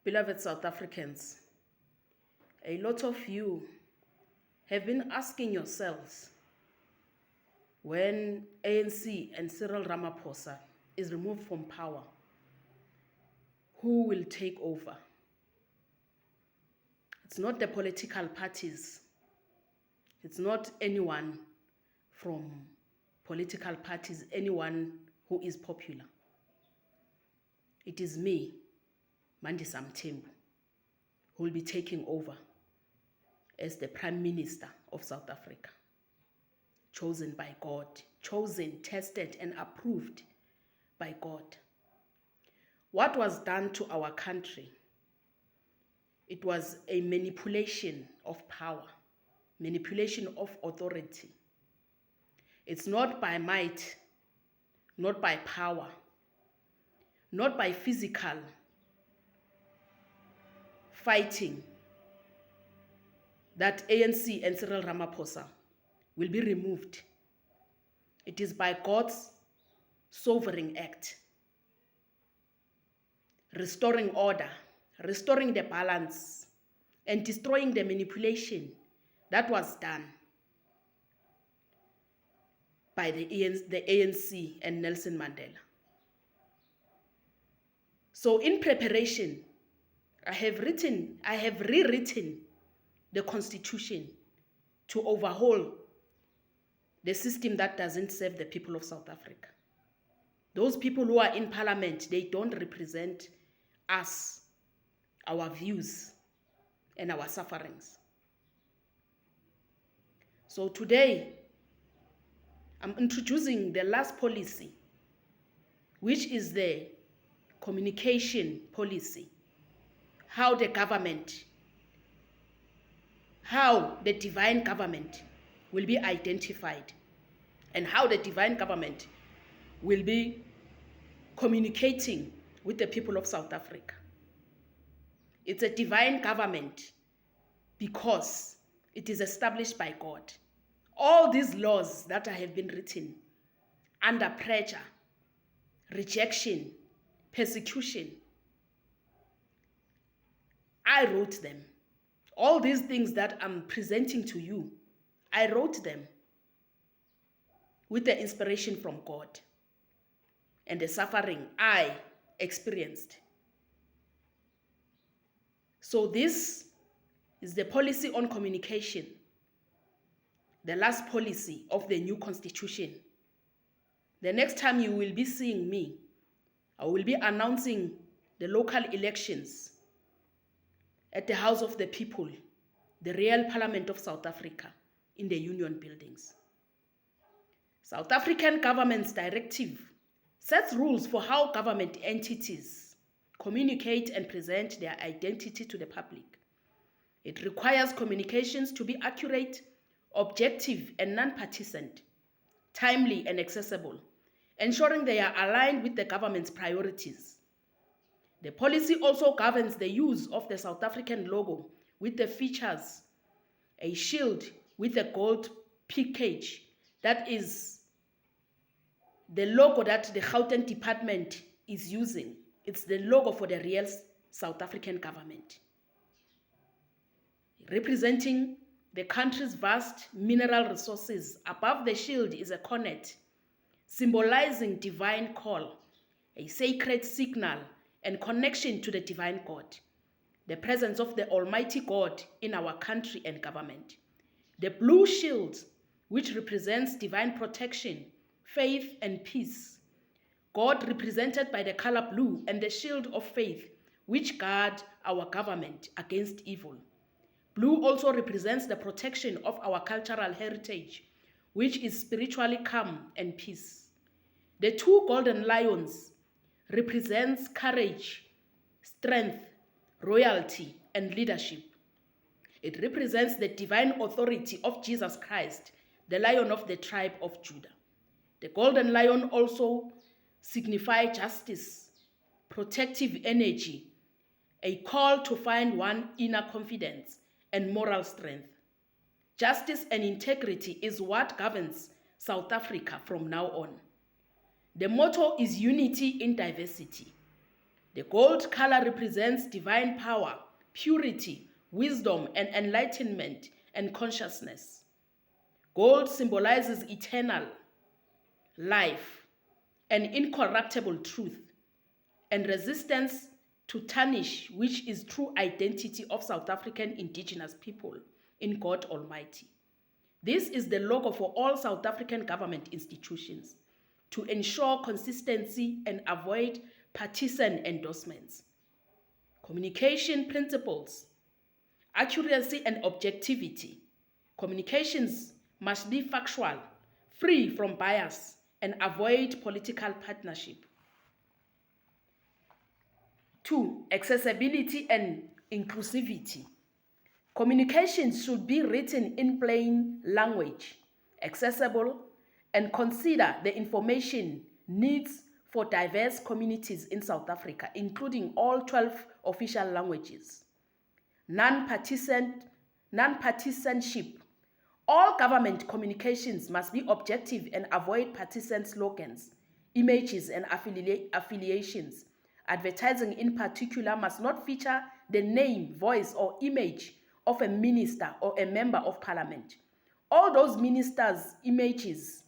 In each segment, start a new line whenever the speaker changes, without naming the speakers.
Beloved South Africans, a lot of you have been asking yourselves, when ANC and Cyril Ramaphosa is removed from power, who will take over? It's not the political parties. It's not anyone from political parties, anyone who is popular. It is me, Mandisa Mthembu, who will be taking over as the Prime Minister of South Africa, chosen by God, chosen, tested, and approved by God. What was done to our country? It was a manipulation of power, manipulation of authority. It's not by might, not by power, not by physical fighting that ANC and Cyril Ramaphosa will be removed. It is by God's sovereign act, restoring order, restoring the balance, and destroying the manipulation that was done by the ANC and Nelson Mandela. So in preparation, I have rewritten the Constitution to overhaul the system that doesn't serve the people of South Africa. Those people who are in parliament, they don't represent us, our views, and our sufferings. So today, I'm introducing the last policy, which is the communication policy. How the divine government will be identified, and how the divine government will be communicating with the people of South Africa. It's a divine government because it is established by God. All these laws that have been written under pressure, rejection, persecution, I wrote them. All these things that I'm presenting to you, I wrote them with the inspiration from God and the suffering I experienced. So this is the policy on communication, the last policy of the new constitution. The next time you will be seeing me, I will be announcing the local elections at the House of the People, the real Parliament of South Africa, in the Union buildings. South African government's directive sets rules for how government entities communicate and present their identity to the public. It requires communications to be accurate, objective, and non-partisan, timely and accessible, ensuring they are aligned with the government's priorities. The policy also governs the use of the South African logo with the features a shield with a gold package. That is the logo that the Gauteng department is using. It's the logo for the real South African government, representing the country's vast mineral resources. Above the shield is a cornet, symbolizing divine call, a sacred signal and connection to the divine God, the presence of the Almighty God in our country and government. The blue shield, which represents divine protection, faith, and peace. God represented by the color blue, and the shield of faith, which guard our government against evil. Blue also represents the protection of our cultural heritage, which is spiritually calm and peace. The two golden lions represents courage, strength, royalty, and leadership. It represents the divine authority of Jesus Christ, the Lion of the tribe of Judah. The golden lion also signifies justice, protective energy, a call to find one inner confidence and moral strength. Justice and integrity is what governs South Africa from now on. The motto is unity in diversity. The gold color represents divine power, purity, wisdom, and enlightenment and consciousness. Gold symbolizes eternal life and incorruptible truth and resistance to tarnish, which is true identity of South African indigenous people in God Almighty. This is the logo for all South African government institutions to ensure consistency and avoid partisan endorsements. Communication principles, accuracy and objectivity. Communications must be factual, free from bias, and avoid political partnership. 2. Accessibility and inclusivity. Communications should be written in plain language, accessible, and consider the information needs for diverse communities in South Africa, including all 12 official languages. Non-partisanship. All government communications must be objective and avoid partisan slogans, images, and affiliations. Advertising in particular must not feature the name, voice, or image of a minister or a member of parliament. All those ministers' images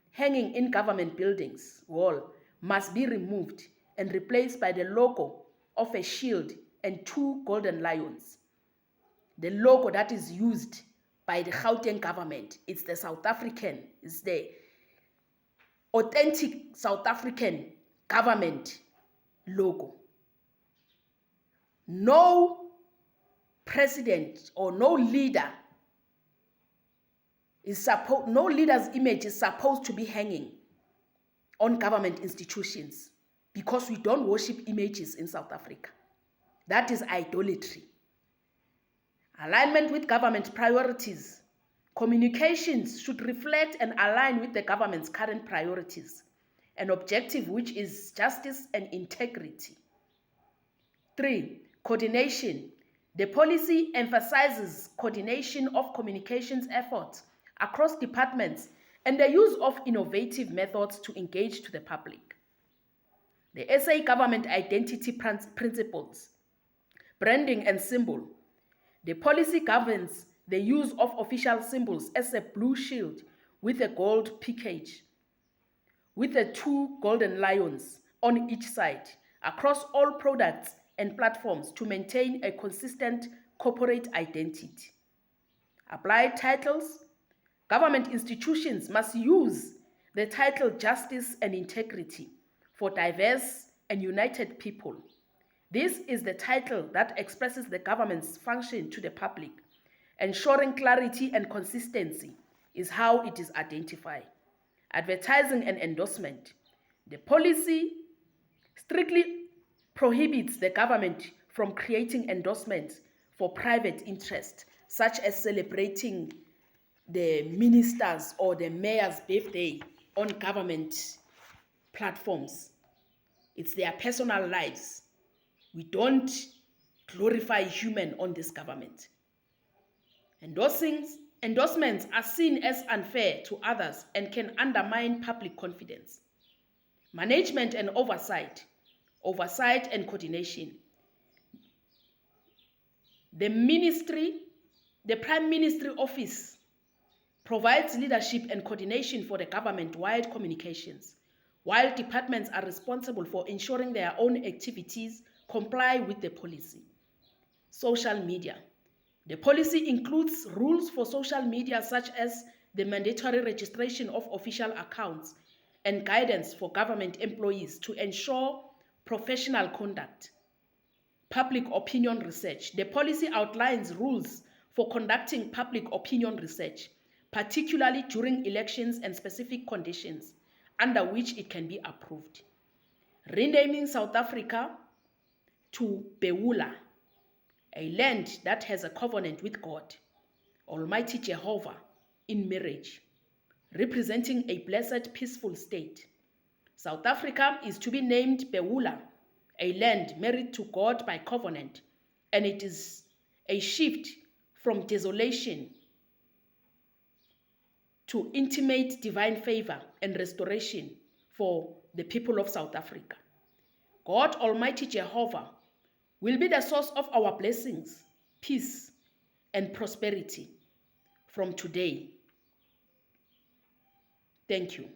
hanging in government buildings wall must be removed and replaced by the logo of a shield and 2 golden lions. The logo that is used by the Gauteng government, it's the South African, it's the authentic South African government logo. No president or no leader's image is supposed to be hanging on government institutions because we don't worship images in South Africa. That is idolatry. Alignment with government priorities. Communications should reflect and align with the government's current priorities, an objective which is justice and integrity. 3. Coordination. The policy emphasizes coordination of communications efforts across departments and the use of innovative methods to engage to the public. The SA government identity principles, branding and symbol. The policy governs the use of official symbols as a blue shield with a gold package, with the 2 golden lions on each side, across all products and platforms to maintain a consistent corporate identity. Applied titles. Government institutions must use the title Justice and Integrity for diverse and united people. This is the title that expresses the government's function to the public. Ensuring clarity and consistency is how it is identified. Advertising and endorsement. The policy strictly prohibits the government from creating endorsements for private interest, such as celebrating the minister's or the mayor's birthday on government platforms. It's their personal lives. We don't glorify human on this government. Endorsements are seen as unfair to others and can undermine public confidence. Management and oversight and coordination. The Prime Ministry Office provides leadership and coordination for the government-wide communications, while departments are responsible for ensuring their own activities comply with the policy. Social media. The policy includes rules for social media such as the mandatory registration of official accounts and guidance for government employees to ensure professional conduct. Public opinion research. The policy outlines rules for conducting public opinion research, particularly during elections and specific conditions under which it can be approved. Renaming South Africa to Beula, a land that has a covenant with God, Almighty Jehovah, in marriage, representing a blessed, peaceful state. South Africa is to be named Beula, a land married to God by covenant, and it is a shift from desolation to intimate divine favor and restoration for the people of South Africa. God Almighty Jehovah will be the source of our blessings, peace, and prosperity from today. Thank you.